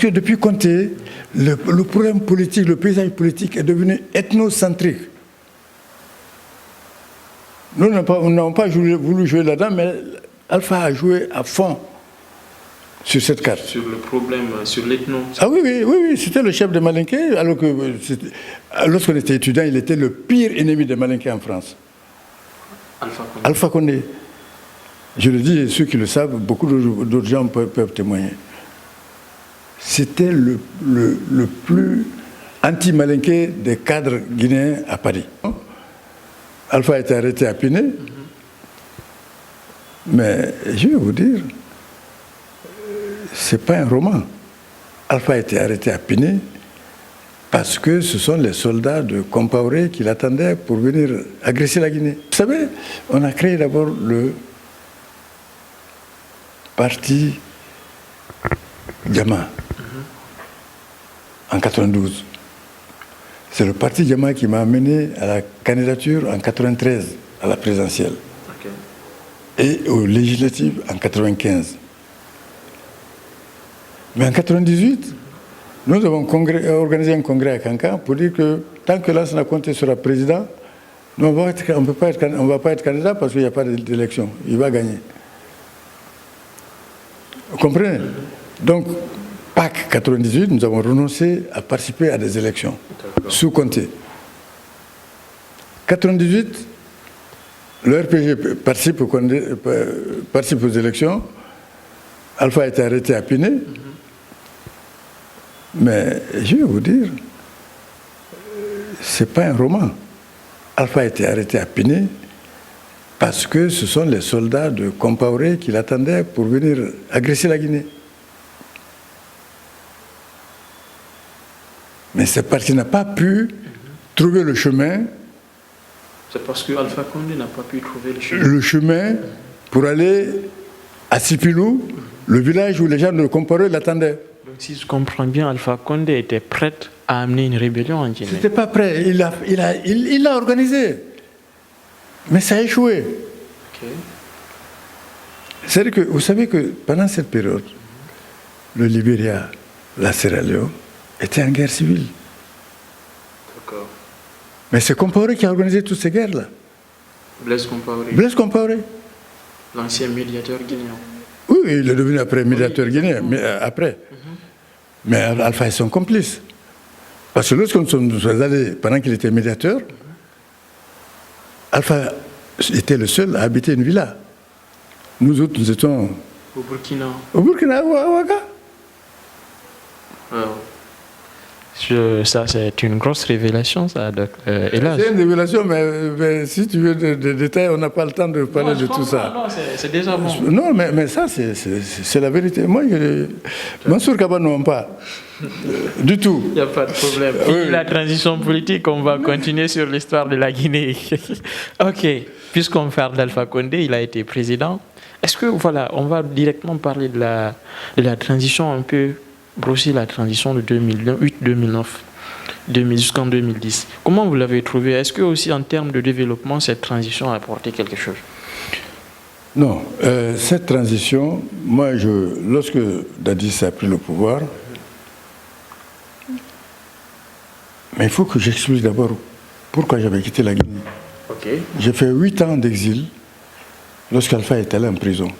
que depuis Conté, le problème politique, le paysage politique est devenu ethnocentrique. Nous n'avons pas voulu jouer là-dedans, mais Alpha a joué à fond sur cette carte. Sur le problème, sur l'ethno. Ah oui, c'était le chef de Malinké, alors que lorsqu'on était étudiant, il était le pire ennemi de Malinké en France. Alpha Condé. Je le dis, et ceux qui le savent, beaucoup d'autres gens peuvent témoigner. C'était le plus anti-Malinké des cadres guinéens à Paris. Alpha a été arrêté à Piné, mais je vais vous dire, ce n'est pas un roman. Alpha a été arrêté à Piné parce que ce sont les soldats de Compaoré qui l'attendaient pour venir agresser la Guinée. Vous savez, on a créé d'abord le parti Jama en 92. C'est le parti Jama qui m'a amené à la candidature en 93 à la présidentielle et aux législatives en 95. Mais en 98, nous avons organisé un congrès à Kankan pour dire que tant que Lansana Conté sera président, nous, on ne va pas être candidat parce qu'il n'y a pas d'élection. Il va gagner. Vous comprenez? Donc, Pâques 98, nous avons renoncé à participer à des élections sous Conté. 98, le RPG participe aux élections. Alpha a été arrêté à Piné. Mais je vais vous dire, ce n'est pas un roman. Alpha a été arrêté à Piné parce que ce sont les soldats de Compaoré qui l'attendaient pour venir agresser la Guinée. Mais ce parti n'a pas pu trouver le chemin. C'est parce que Alpha Condé n'a pas pu trouver le chemin. Le chemin pour aller à Sipilou, le village où les gens de Compaoré l'attendaient. Donc si je comprends bien, Alpha Condé était prêt à amener une rébellion en Guinée. Il n'était pas prêt, il l'a organisé. Mais ça a échoué. Okay. C'est-à-dire que vous savez que pendant cette période, le Libéria, la Sierra Leone, étaient en guerre civile. D'accord. Mais c'est Compaoré qui a organisé toutes ces guerres-là. Blaise Compaoré. Blaise Compaoré. L'ancien médiateur guinéen. Oui, il est devenu après médiateur guinéen, mais après. Mais Alpha est son complice. Parce que lorsqu'on nous allés, pendant qu'il était médiateur, Alpha était le seul à habiter une villa. Nous autres, nous étions... Au Burkina. Au Burkina, à Ouaga. Ça, c'est une grosse révélation, ça, hélas. C'est une révélation, mais si tu veux des détails, on n'a pas le temps de parler de tout ça. Non, c'est déjà bon. Non, mais ça, c'est la vérité. Moi, Mansour Kaba ne ment pas. Du tout. Il n'y a pas de problème. Oui. La transition politique, on va continuer sur l'histoire de la Guinée. Ok. Puisqu'on parle d'Alpha Condé, il a été président. Est-ce que, voilà, on va directement parler de la transition un peu... brosser la transition de 2008-2009 jusqu'en 2010. Comment vous l'avez trouvé? Est-ce que aussi en termes de développement, cette transition a apporté quelque chose? Non. Cette transition, moi, lorsque Dadis a pris le pouvoir, mais il faut que j'explique d'abord pourquoi j'avais quitté la Guinée. Okay. J'ai fait 8 ans d'exil lorsqu'Alpha est allé en prison.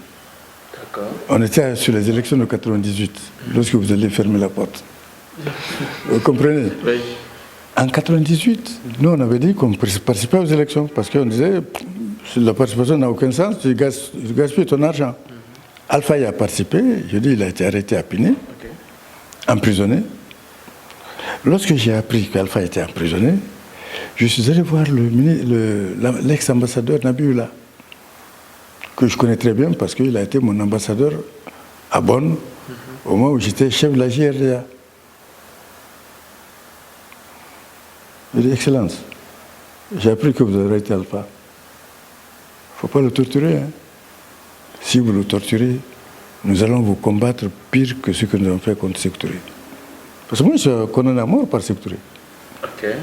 On était sur les élections de 98, lorsque vous allez fermer la porte. Vous comprenez? Oui. En 98, nous, on avait dit qu'on participait aux élections, parce qu'on disait, la participation n'a aucun sens, tu gaspilles ton argent. Alpha y a participé, je dis, il a été arrêté à Piné, emprisonné. Lorsque j'ai appris qu'Alpha était emprisonné, je suis allé voir l'ex-ambassadeur Nabiula, que je connais très bien parce qu'il a été mon ambassadeur à Bonn au moment où j'étais chef de la JRDA. Il dit, Excellence, j'ai appris que vous avez arrêté Alpha. Il ne faut pas le torturer. Hein. Si vous le torturez, nous allons vous combattre pire que ce que nous avons fait contre Sékou Touré. Parce que moi, je suis condamné à mort par Sékou Touré. Okay.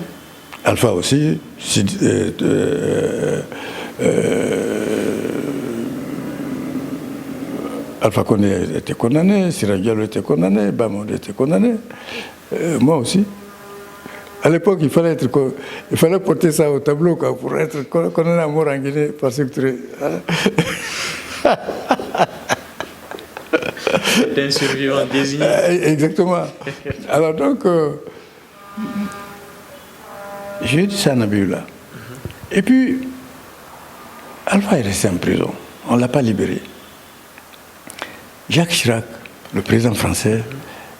Alpha aussi, Alpha Condé était condamné, Sira Diallo était condamné, Bamondé était condamné, moi aussi. À l'époque, il fallait porter ça au tableau quoi, pour être condamné à mort en Guinée par secret. C'est un survivant désigné. Exactement. Alors donc, j'ai dit ça à Nabioula. Et puis, Alpha est resté en prison. On ne l'a pas libéré. Jacques Chirac, le président français,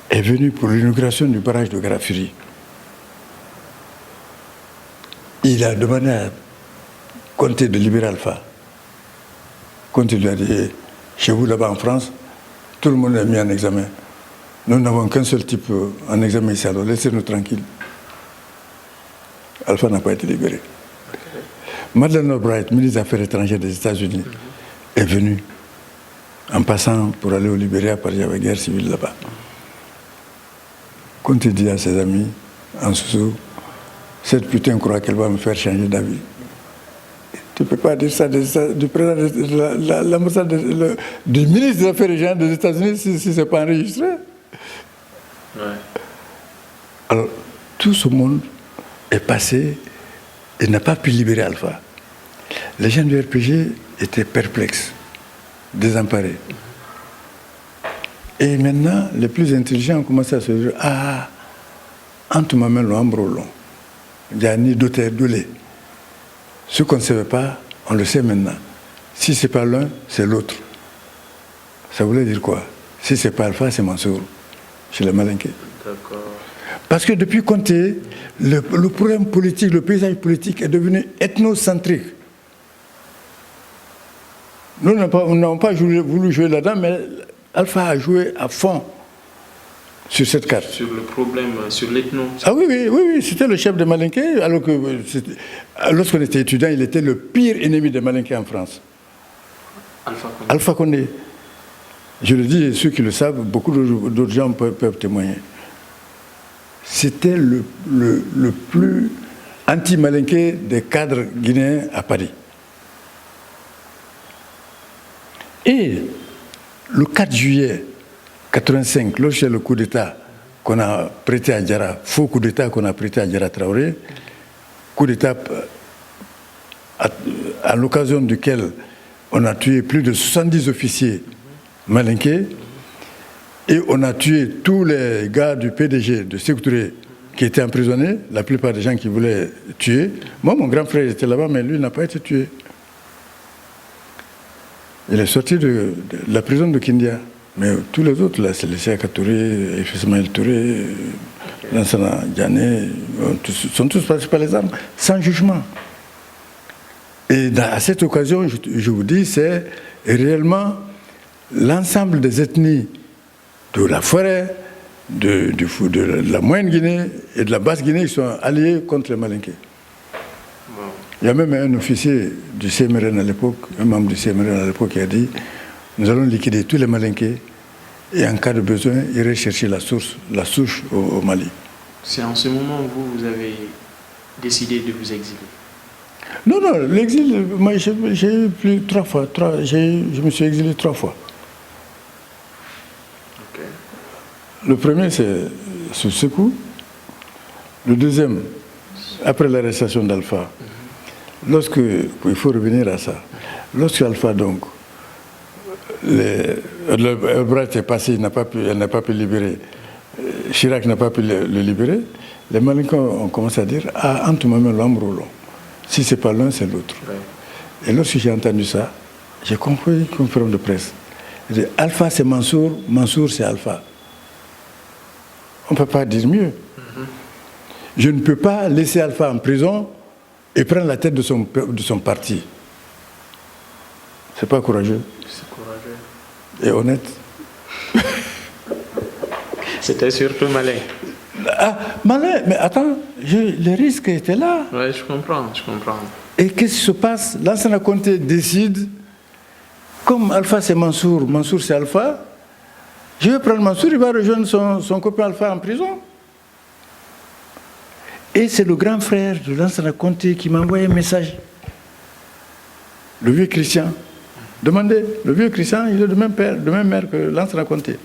est venu pour l'inauguration du barrage de Garafiri. Il a demandé à Conté de libérer Alpha. Conté lui a dit, chez vous là-bas en France, tout le monde est mis en examen. Nous n'avons qu'un seul type en examen ici, alors laissez-nous tranquilles. Alpha n'a pas été libéré. Madeleine Albright, ministre des Affaires étrangères des États-Unis, est venue en passant pour aller au Libéria parce qu'il y avait guerre civile là-bas. Conté dit à ses amis, en sous, cette putain croit qu'elle va me faire changer d'avis. Tu ne peux pas dire ça du président de l'ambassade du ministre des Affaires étrangères des États-Unis si ce n'est pas enregistré. Ouais. Alors, tout ce monde est passé et n'a pas pu libérer Alpha. Les gens du RPG étaient perplexes, désemparés. Et maintenant, les plus intelligents ont commencé à se dire, ah, entre ma main l'ombre, il y a ni d'auteur de lait. Ce qu'on ne savait pas, on le sait maintenant. Si ce n'est pas l'un, c'est l'autre. Ça voulait dire quoi? Si ce n'est pas Alpha, c'est Mansour, chez les Malinqués. D'accord. Parce que depuis Conté, le problème politique, le paysage politique est devenu ethnocentrique. Nous n'avons pas voulu jouer là-dedans, mais Alpha a joué à fond sur cette carte. Sur le problème, sur l'ethno. Ah oui, c'était le chef des Malinqués, alors que lorsqu'on était étudiant, il était le pire ennemi des Malinqués en France. Alpha Condé. Je le dis, et ceux qui le savent, beaucoup d'autres gens peuvent témoigner. C'était le plus anti-malinqué des cadres guinéens à Paris. Et le 4 juillet 1985, lorsque le coup d'État qu'on a prêté à Diarra, faux coup d'État qu'on a prêté à Diarra Traoré, coup d'État à l'occasion duquel on a tué plus de 70 officiers malinqués et on a tué tous les gars du PDG de Sékou Touré qui étaient emprisonnés, la plupart des gens qui voulaient tuer. Moi, mon grand frère était là-bas, mais lui n'a pas été tué. Il est sorti de la prison de Kindia. Mais tous les autres, là, c'est les Séaka Touré, Ismaël Touré, Lansana Diané, sont tous passés par les armes, sans jugement. Et à cette occasion, je vous dis, c'est réellement l'ensemble des ethnies de la forêt, de la Moyenne Guinée et de la Basse Guinée qui sont alliés contre les Malinqués. Il y a même un officier du CMRN à l'époque, un membre du CMRN à l'époque qui a dit « Nous allons liquider tous les Malinqués et en cas de besoin, irer chercher la souche au Mali. » C'est en ce moment où vous avez décidé de vous exiler? Non, l'exil, moi j'ai eu plus 3 fois. Je me suis exilé 3 fois. Okay. Le premier, c'est sous Sékou. Le deuxième, après l'arrestation d'Alpha. Il faut revenir à ça. Lorsque Alpha, donc, le bras est passé, elle n'a pas pu libérer, Chirac n'a pas pu le libérer, les Malinqués ont commencé à dire « Ah, entre ma main l'homme roulant. Si ce n'est pas l'un, c'est l'autre. Ouais. » Et lorsque j'ai entendu ça, j'ai compris une conférence de presse. J'ai dit « Alpha, c'est Mansour, Mansour, c'est Alpha. » On ne peut pas dire mieux. Je ne peux pas laisser Alpha en prison et prendre la tête de son parti. C'est pas courageux. C'est courageux. Et honnête. C'était surtout malin. Ah, malin, mais attends, les risques étaient là. Oui, je comprends. Et qu'est-ce qui se passe? Lansana Conté décide, comme Alpha c'est Mansour, Mansour c'est Alpha, je vais prendre Mansour, il va rejoindre son copain Alpha en prison. Et c'est le grand frère de Lansana Conté qui m'a envoyé un message. Le vieux Christian. Demandez, le vieux Christian, il est de même père, de même mère que Lansana Conté.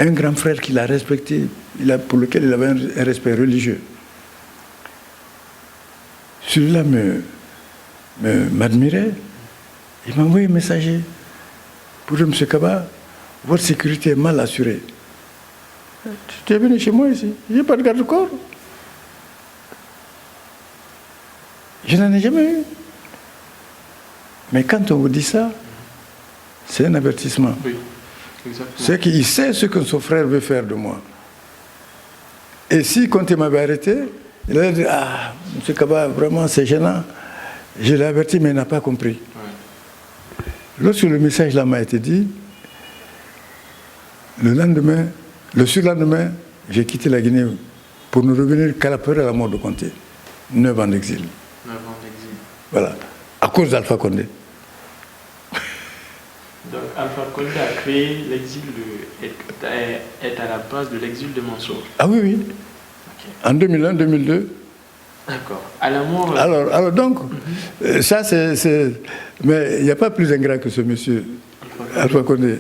Un grand frère qu'il a respecté, pour lequel il avait un respect religieux. Celui-là m'admirait. Il m'a envoyé un messager pour dire, M. Kaba, votre sécurité est mal assurée. Tu es venu chez moi ici, je n'ai pas de garde-corps. Je n'en ai jamais eu. Mais quand on vous dit ça, c'est un avertissement. Oui, exactement. C'est qu'il sait ce que son frère veut faire de moi. Et si, quand il m'avait arrêté, il allait dire, ah, M. Kaba, vraiment, c'est gênant. Je l'ai averti, mais il n'a pas compris. Ouais. Lorsque le message là m'a été dit, le surlendemain, j'ai quitté la Guinée pour ne revenir qu'à la mort de Conté. 9 ans d'exil. 9 ans d'exil. Voilà. À cause d'Alpha Condé. Donc Alpha Condé a créé l'exil, est à la base de l'exil de Mansour. Ah oui, oui. Okay. En 2001, 2002. D'accord. À la mort... Alors donc, ça c'est... Mais il n'y a pas plus ingrat que ce monsieur, Alpha Condé.